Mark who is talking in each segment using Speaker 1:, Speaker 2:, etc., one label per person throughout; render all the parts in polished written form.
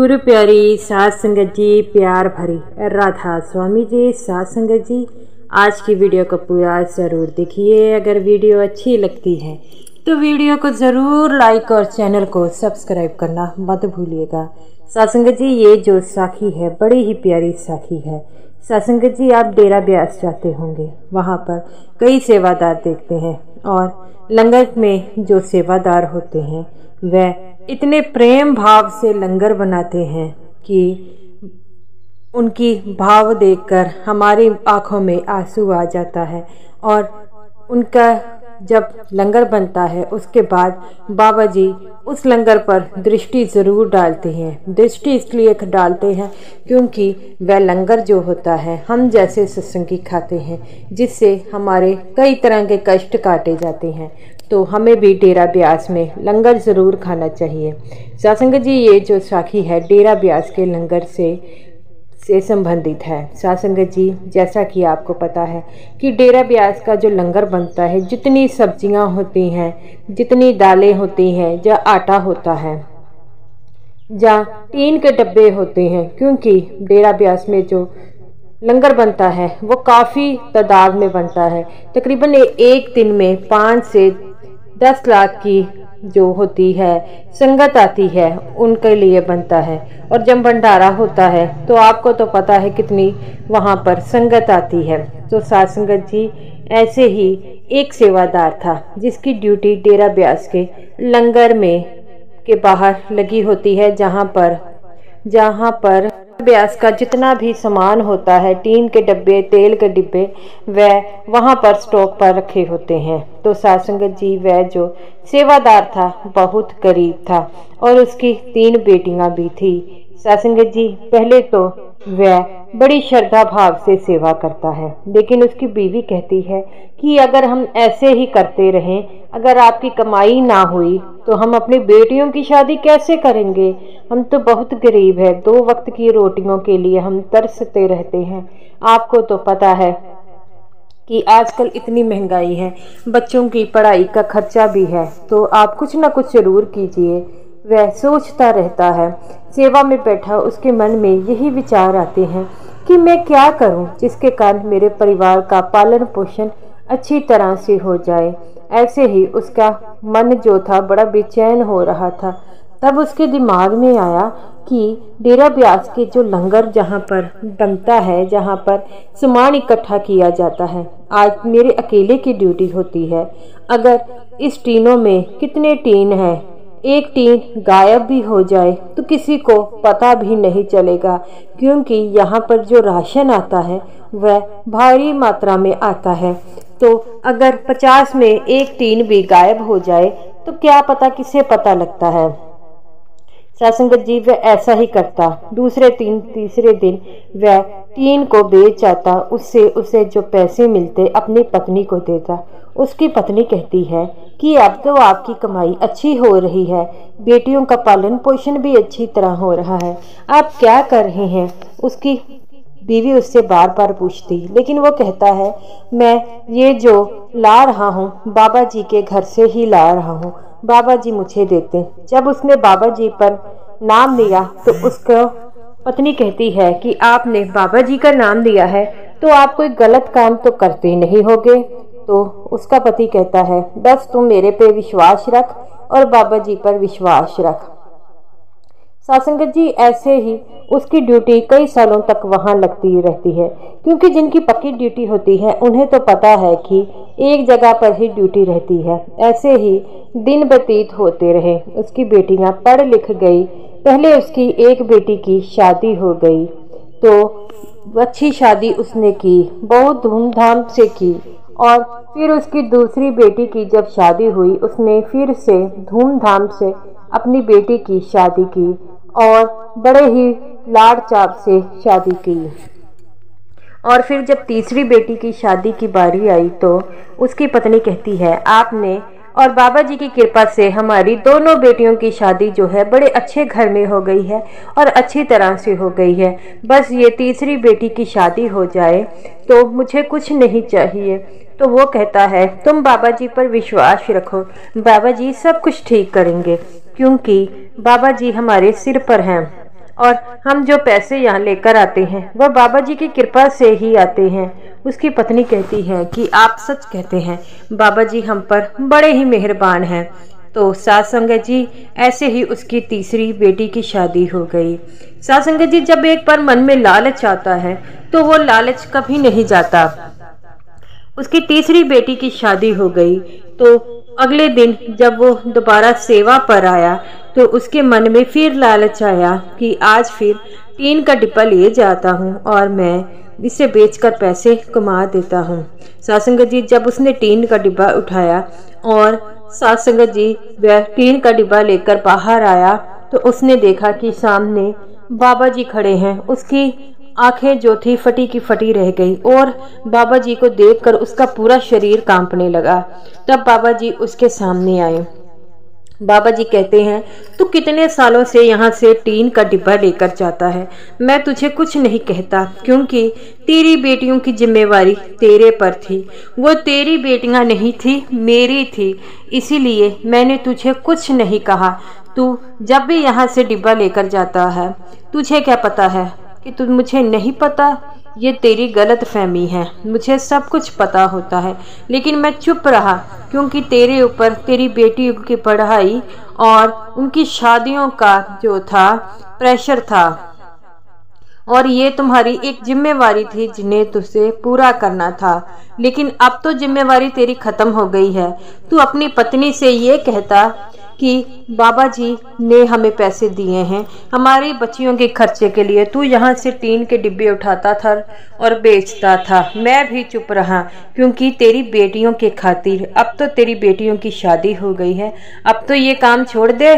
Speaker 1: गुरु प्यारी साध संगत जी, प्यार भरी राधा स्वामी जी, साध संगत जी, आज की वीडियो को पूरा ज़रूर देखिए। अगर वीडियो अच्छी लगती है तो वीडियो को ज़रूर लाइक और चैनल को सब्सक्राइब करना मत भूलिएगा। साध संगत जी, ये जो साखी है बड़ी ही प्यारी साखी है। साध संगत जी, आप डेरा ब्यास जाते होंगे, वहाँ पर कई सेवादार देखते हैं और लंगर में जो सेवादार होते हैं वह इतने प्रेम भाव से लंगर बनाते हैं कि उनकी भाव देखकर हमारी आंखों में आंसू आ जाता है। और उनका जब लंगर बनता है उसके बाद बाबा जी उस लंगर पर दृष्टि ज़रूर डालते हैं। दृष्टि इसलिए डालते हैं क्योंकि वह लंगर जो होता है हम जैसे सत्संगी खाते हैं, जिससे हमारे कई तरह के कष्ट काटे जाते हैं। तो हमें भी डेरा ब्यास में लंगर ज़रूर खाना चाहिए। साध संगत जी, ये जो साखी है डेरा ब्यास के लंगर से संबंधित है। साध संगत जी, जैसा कि आपको पता है कि डेरा ब्यास का जो लंगर बनता है, जितनी सब्जियां होती हैं, जितनी दालें होती हैं, या आटा होता है, या टीन के डब्बे होते हैं, क्योंकि डेरा ब्यास में जो लंगर बनता है वो काफ़ी तादाद में बनता है। तकरीबन एक दिन में 5 से 10 लाख की जो होती है संगत आती है, उनके लिए बनता है। और जब भंडारा होता है तो आपको तो पता है कितनी वहाँ पर संगत आती है। तो साध संगत जी, ऐसे ही एक सेवादार था जिसकी ड्यूटी डेरा ब्यास के लंगर में के बाहर लगी होती है, जहाँ पर ब्यास का जितना भी सामान होता है, टीन के डब्बे, तेल के डिब्बे, वह वहाँ पर स्टॉक पर रखे होते हैं। तो साध संगत जी, वह जो सेवादार था बहुत गरीब था और उसकी 3 बेटियां भी थी। साध संगत जी, पहले तो वह बड़ी श्रद्धा भाव से सेवा करता है, लेकिन उसकी बीवी कहती है कि अगर हम ऐसे ही करते रहें, अगर आपकी कमाई ना हुई तो हम अपनी बेटियों की शादी कैसे करेंगे? हम तो बहुत गरीब है, 2 वक्त की रोटियों के लिए हम तरसते रहते हैं। आपको तो पता है कि आजकल इतनी महंगाई है, बच्चों की पढ़ाई का खर्चा भी है, तो आप कुछ ना कुछ जरूर कीजिए। वह सोचता रहता है। सेवा में बैठा उसके मन में यही विचार आते हैं कि मैं क्या करूं जिसके कारण मेरे परिवार का पालन पोषण अच्छी तरह से हो जाए। ऐसे ही उसका मन जो था बड़ा बेचैन हो रहा था। तब उसके दिमाग में आया कि डेरा ब्यास के जो लंगर जहाँ पर बनता है, जहाँ पर सामान इकट्ठा किया जाता है, आज मेरे अकेले की ड्यूटी होती है। अगर इस टीनों में कितने टीन हैं, एक टीन गायब भी हो जाए तो किसी को पता भी नहीं चलेगा, क्योंकि यहाँ पर जो राशन आता है वह भारी मात्रा में आता है। तो अगर 50 में एक टीन भी गायब हो जाए तो क्या पता किसे पता लगता है। साध संगत जी, वह ऐसा ही करता। तीसरे दिन वह टीन को बेच जाता, उससे उसे जो पैसे मिलते अपनी पत्नी को देता। उसकी पत्नी कहती है कि अब तो आपकी कमाई अच्छी हो रही है, बेटियों का पालन पोषण भी अच्छी तरह हो रहा है, आप क्या कर रहे हैं? उसकी बीवी उससे बार बार पूछती, लेकिन वो कहता है मैं ये जो ला रहा हूँ बाबा जी के घर से ही ला रहा हूँ, बाबा जी मुझे देते। जब उसने बाबा जी पर नाम लिया तो उसको पत्नी कहती है कि आपने बाबा जी का नाम लिया है तो आप कोई गलत काम तो करते नहीं होगे। तो उसका पति कहता है बस तुम मेरे पे विश्वास रख और बाबा जी पर विश्वास रख। साध संगत जी, ऐसे ही उसकी ड्यूटी कई सालों तक वहां लगती रहती है, क्योंकि जिनकी पक्की ड्यूटी होती है उन्हें तो पता है कि एक जगह पर ही ड्यूटी रहती है। ऐसे ही दिन व्यतीत होते रहे। उसकी बेटियां पढ़ लिख गई। पहले उसकी एक बेटी की शादी हो गई, तो अच्छी शादी उसने की, बहुत धूमधाम से की। और फिर उसकी दूसरी बेटी की जब शादी हुई, उसने फिर से धूमधाम से अपनी बेटी की शादी की और बड़े ही लाड़ चाव से शादी की। और फिर जब तीसरी बेटी की शादी की बारी आई तो उसकी पत्नी कहती है आपने और बाबा जी की कृपा से हमारी दोनों बेटियों की शादी जो है बड़े अच्छे घर में हो गई है और अच्छी तरह से हो गई है। बस ये तीसरी बेटी की शादी हो जाए तो मुझे कुछ नहीं चाहिए। तो वो कहता है तुम बाबा जी पर विश्वास रखो, बाबा जी सब कुछ ठीक करेंगे, क्योंकि बाबा जी हमारे सिर पर हैं और हम जो पैसे यहाँ लेकर आते हैं वह बाबा जी की कृपा से ही आते हैं। उसकी पत्नी कहती है कि आप सच कहते हैं, बाबा जी हम पर बड़े ही मेहरबान हैं। तो सात संगत जी ऐसे ही उसकी तीसरी बेटी की शादी हो गई। सात संगत जी जब एक बार मन में लालच आता है तो वो लालच कभी नहीं जाता। उसकी तीसरी बेटी की शादी हो गई तो अगले दिन जब वो दोबारा सेवा पर आया तो उसके मन में फिर लालच आया कि आज फिर टीन का डिब्बा ले जाता हूँ और मैं इसे बेचकर पैसे कमा देता हूँ। सासंगत जी जब उसने टीन का डिब्बा उठाया और सासंगत जी वह टीन का डिब्बा लेकर बाहर आया तो उसने देखा कि सामने बाबा जी खड़े हैं। उसकी आंखें जो थी फटी की फटी रह गई और बाबा जी को देखकर उसका पूरा शरीर कांपने लगा। तब बाबा जी उसके सामने आए। बाबा जी कहते हैं, तू कितने सालों से यहाँ से टीन का डिब्बा लेकर जाता है। मैं तुझे कुछ नहीं कहता क्योंकि तेरी बेटियों की जिम्मेवारी तेरे पर थी। वो तेरी बेटियां नहीं थी, मेरी थी, इसीलिए मैंने तुझे कुछ नहीं कहा। तू जब भी यहाँ से डिब्बा लेकर जाता है, तुझे क्या पता है कि तुझ मुझे नहीं पता? ये तेरी गलत फहमी है। मुझे सब कुछ पता होता है लेकिन मैं चुप रहा क्योंकि तेरे ऊपर तेरी बेटी की पढ़ाई और उनकी शादियों का जो था प्रेशर था और ये तुम्हारी एक जिम्मेवारी थी जिन्हें तुझे पूरा करना था। लेकिन अब तो जिम्मेवारी तेरी खत्म हो गई है। तू अपनी पत्नी से ये कहता कि बाबा जी ने हमें पैसे दिए हैं हमारी बच्चियों के खर्चे के लिए। तू यहाँ से टीन के डिब्बे उठाता था और बेचता था। मैं भी चुप रहा क्योंकि तेरी बेटियों के खातिर। अब तो तेरी बेटियों की शादी हो गई है, अब तो ये काम छोड़ दे।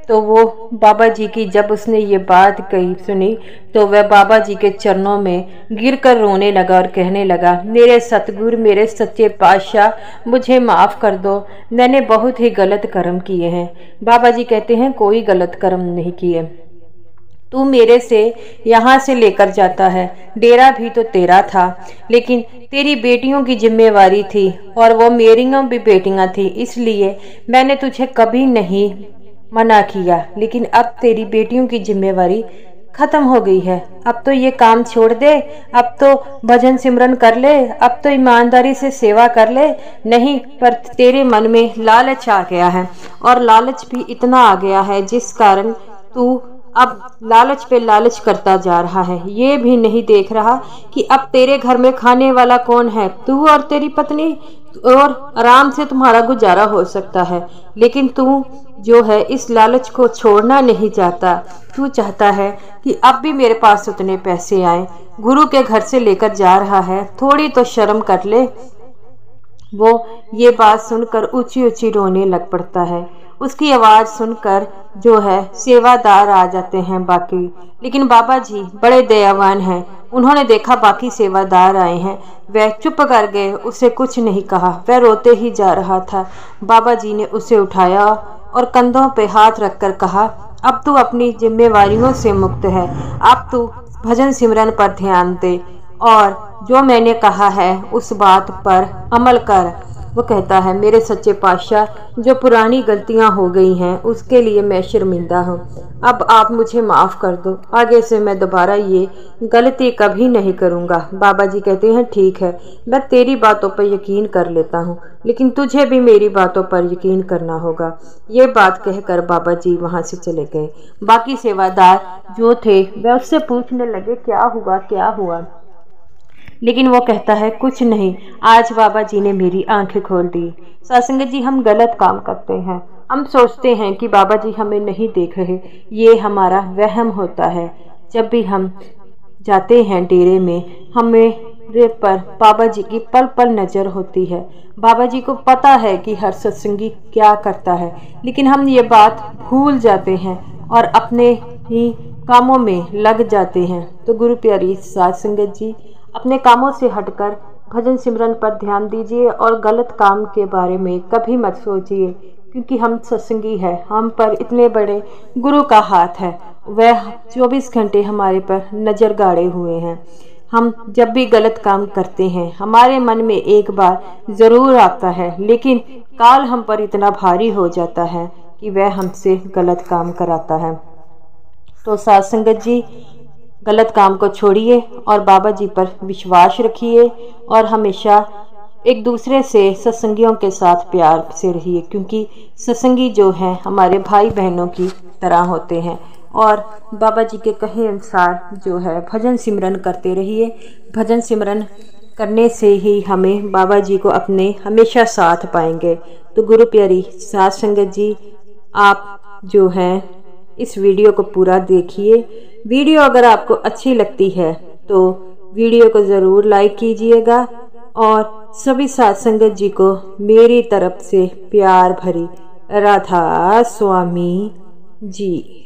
Speaker 1: तो वो बाबा जी की जब उसने ये बात कही सुनी तो वह बाबा जी के चरणों में गिरकर रोने लगा और कहने लगा, मेरे सतगुरु, मेरे सच्चे पातशाह, मुझे माफ़ कर दो, मैंने बहुत ही गलत कर्म किए हैं। बाबा जी कहते हैं, कोई गलत कर्म नहीं किए। तू मेरे से यहाँ से लेकर जाता है, डेरा भी तो तेरा था, लेकिन तेरी बेटियों की जिम्मेवारी थी और वो मेरियों भी बेटियां थी, इसलिए मैंने तुझे कभी नहीं मना किया। लेकिन अब तेरी बेटियों की जिम्मेवारी खत्म हो गई है। अब तो ये काम छोड़ दे, अब तो भजन सिमरन कर ले, अब तो ईमानदारी से सेवा कर ले। नहीं, पर तेरे मन में लालच आ गया है और लालच भी इतना आ गया है जिस कारण तू अब लालच पे लालच करता जा रहा है। ये भी नहीं देख रहा कि अब तेरे घर में खाने वाला कौन है, तू और तेरी पत्नी, और आराम से तुम्हारा गुजारा हो सकता है। लेकिन तू जो है इस लालच को छोड़ना नहीं चाहता। तू चाहता है कि अब भी मेरे पास उतने पैसे आए। गुरु के घर से लेकर जा रहा है, थोड़ी तो शर्म कर ले। वो ये बात सुनकर ऊंची ऊंची रोने लग पड़ता है। उसकी आवाज़ सुनकर जो है सेवादार आ जाते हैं बाकी। लेकिन बाबा जी बड़े दयावान हैं। उन्होंने देखा बाकी सेवादार आए हैं, वह चुप कर गए, उसे कुछ नहीं कहा। वह रोते ही जा रहा था। बाबा जी ने उसे उठाया और कंधों पे हाथ रखकर कहा, अब तू अपनी जिम्मेवारियों से मुक्त है, अब तू भजन सिमरन पर ध्यान दे और जो मैंने कहा है उस बात पर अमल कर। वो कहता है, मेरे सच्चे पातशाह, जो पुरानी गलतियां हो गई हैं उसके लिए मैं शर्मिंदा हूँ। अब आप मुझे माफ़ कर दो, आगे से मैं दोबारा ये गलती कभी नहीं करूँगा। बाबा जी कहते हैं, ठीक है, मैं तेरी बातों पर यकीन कर लेता हूँ, लेकिन तुझे भी मेरी बातों पर यकीन करना होगा। ये बात कहकर बाबा जी वहाँ से चले गए। बाकी सेवादार जो थे वह उससे पूछने लगे, क्या हुआ क्या हुआ। लेकिन वो कहता है, कुछ नहीं, आज बाबा जी ने मेरी आंखें खोल दी। सत्संग जी, हम गलत काम करते हैं, हम सोचते हैं कि बाबा जी हमें नहीं देख रहे, ये हमारा वहम होता है। जब भी हम जाते हैं डेरे में, हमें पर बाबा जी की पल पल नज़र होती है। बाबा जी को पता है कि हर सत्संगी क्या करता है, लेकिन हम ये बात भूल जाते हैं और अपने ही कामों में लग जाते हैं। तो गुरु प्यारी साध संगत जी, अपने कामों से हटकर भजन सिमरन पर ध्यान दीजिए और गलत काम के बारे में कभी मत सोचिए, क्योंकि हम सत्संगी है, हम पर इतने बड़े गुरु का हाथ है, वह 24 घंटे हमारे पर नज़र गाड़े हुए हैं। हम जब भी गलत काम करते हैं हमारे मन में एक बार ज़रूर आता है, लेकिन काल हम पर इतना भारी हो जाता है कि वह हमसे गलत काम कराता है। तो साथ संगत जी, गलत काम को छोड़िए और बाबा जी पर विश्वास रखिए और हमेशा एक दूसरे से सत्संगियों के साथ प्यार से रहिए, क्योंकि सत्संगी जो हैं हमारे भाई बहनों की तरह होते हैं। और बाबा जी के कहे अनुसार जो है भजन सिमरन करते रहिए। भजन सिमरन करने से ही हमें बाबा जी को अपने हमेशा साथ पाएंगे। तो गुरु प्यारी साथ संगत जी, आप जो है इस वीडियो को पूरा देखिए। वीडियो अगर आपको अच्छी लगती है तो वीडियो को ज़रूर लाइक कीजिएगा और सभी साथ संगत जी को मेरी तरफ से प्यार भरी राधा स्वामी जी।